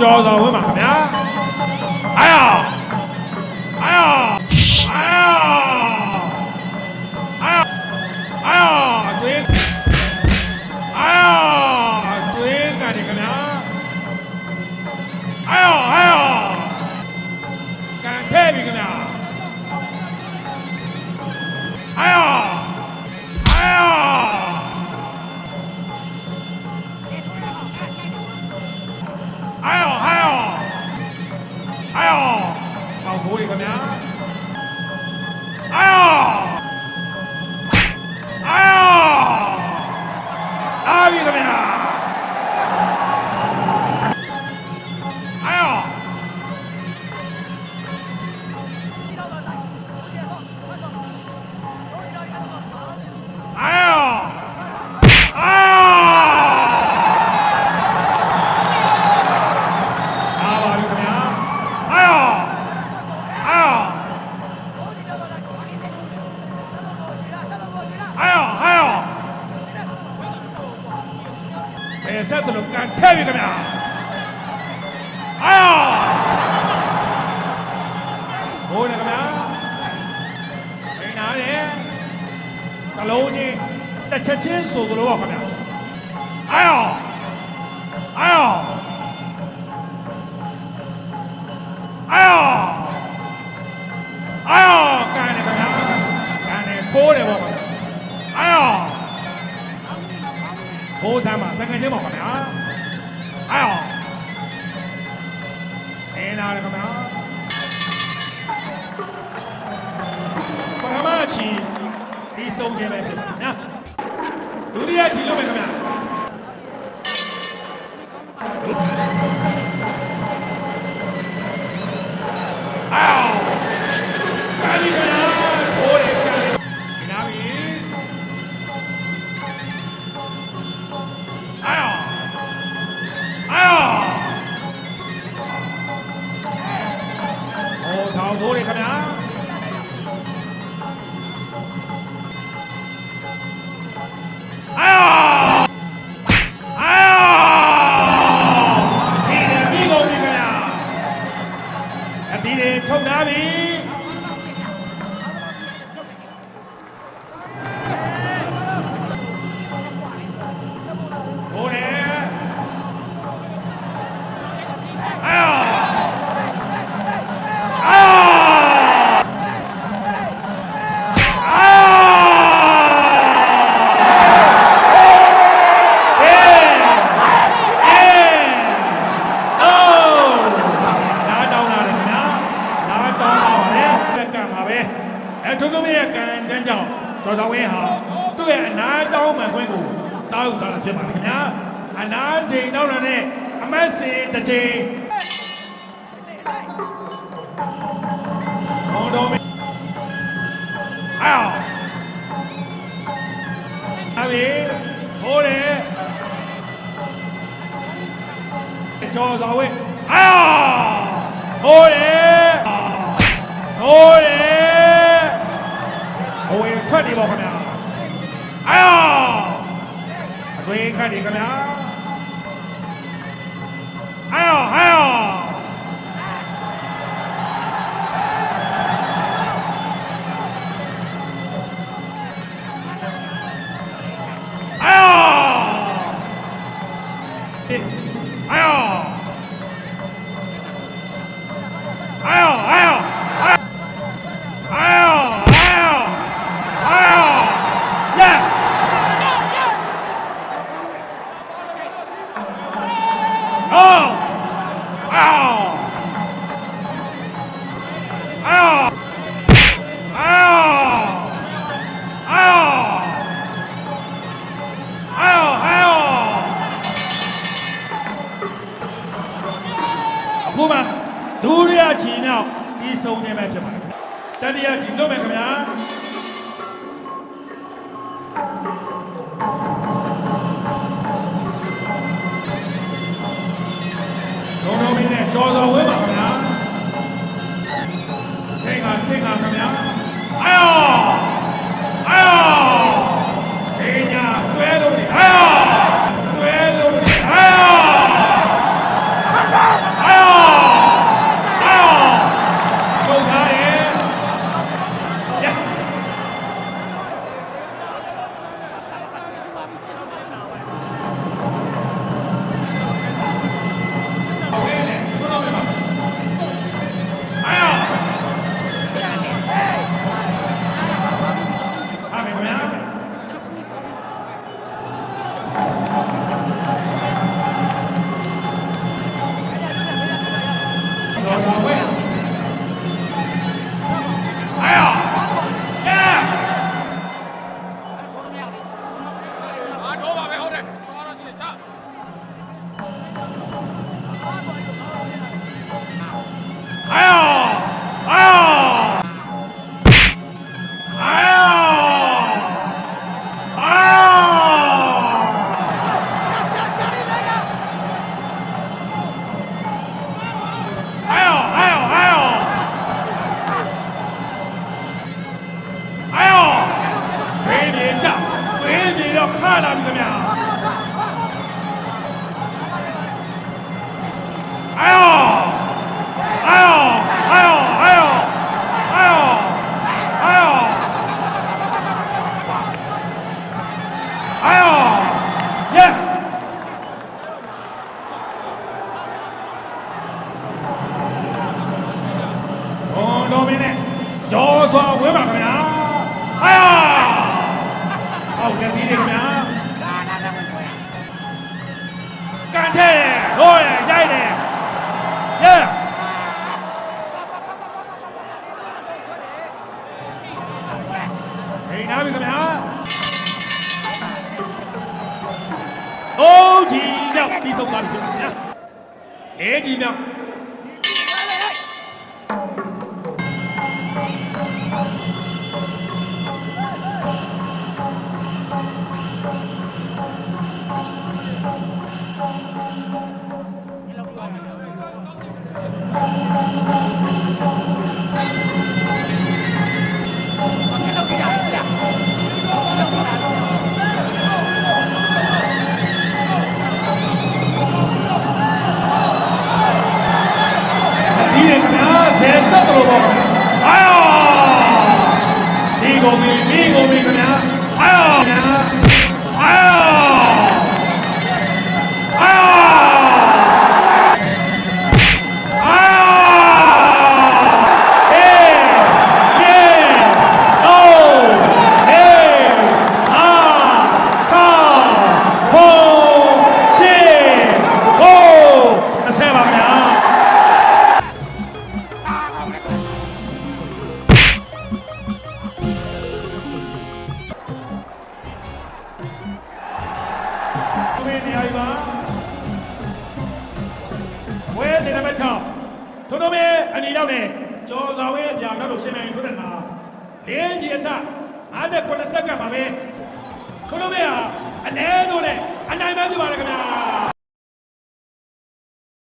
ကျော်တော်ဝင်းပါခင်ဗျာအာယာအာယာအာယာအာယာအာယာတွင်းအာယာတွင်းကနေခင်ဗျာအာယာအာယာကန်ထဲပြီခင်ဗျာအာယာအာယာ哎呦哎呦哎呦，老狐狸怎么样？哎呦哎呦，阿比怎么样？哎呦哎呦哎呦！ဆက်တယ်လို့ကန်ထည့်ပြီခင်ဗျာအာဟိုးနေခင်ဗျာနေနာတယ်ကလုံးကြီးတစ်ချက်ချင်းဆိုသလိုပါခင်ဗျာအာအာအာအာကန်နေခင်ဗျာကန်နေဖိုးတယ်ပေါ့ခင်ဗျာအာဟိုးစမ်းပါတကယ်ချင်းပါခင်ဗျာအာနေနာတယ်ခင်ဗျာပရမချီဒီဆုံးခြင်းပဲဖြစ်ပါနော်ဒုတိယချီလို့ပဲခင်ဗျာအာကာလီကနာဟိုးတယ်ကာလီနာပြီโอ้เลยครับนะอ้าวอ้าวဒီပြီးကုန်ပြီခင်ဗျာအပြီးတွေချုပ်နာပြီဟိုတယ်ထုံထုံရဲ့ကန်တန်းကြောင့်ကျော်တော်ဝင်းဟာသူ့ရဲ့အနာတောင်းမှန်ခွင့်ကိုတောင်းယူတာဖြစ်ပါတယ်ခင်ဗျာအနာချိန်တောင်းတာနဲ့အမတ်စီတစ်ချိန်ဟောတော်မင်းအာအဘီဟိုးတယ်ကျော်တော်ဝင်းအာဟိုးတယ်ဟိုးတယ်ဟိုဝင်ထွက်နေပါခင်ဗျာအာအသွေးခတ်နေခင်ဗျာအာအာအခုမှဒုတိယချီမြောက်ပြီးဆုံးခြင်းပဲဖြစ်ပါတယ်တတိယချီလွတ်မယ်ခင်ဗျာလုံးလုံးမင်းနဲ့ကျော်တော်ဝင်းပါခင်ဗျာစိတ်ကခင်ဗျာအာအာဒီညာတွဲလို့အာတွဲလို့အာ တော်စွာဝဲပါခင်ဗျာဟာအောက်လက်ပြီးနေခင်ဗျာကန်ထဲဟိုးရိုက်တယ်ရဲဟိနာပြီခင်ဗျာအိုးဒီမြောက်ပြီးဆုံးသွားပြီခင်ဗျာအေးဒီမြောက်ကျော်ဆောင်ရဲ့အပြာနောက်လို့ရှင်နိုင်ထိုးတဲ့မှာ၄ကြီးအစ58စက္ကန့်ပါပဲခလုံးမေဟာအလဲလို့နဲ့အနိုင်ပဲပြပါရခင်ဗျာ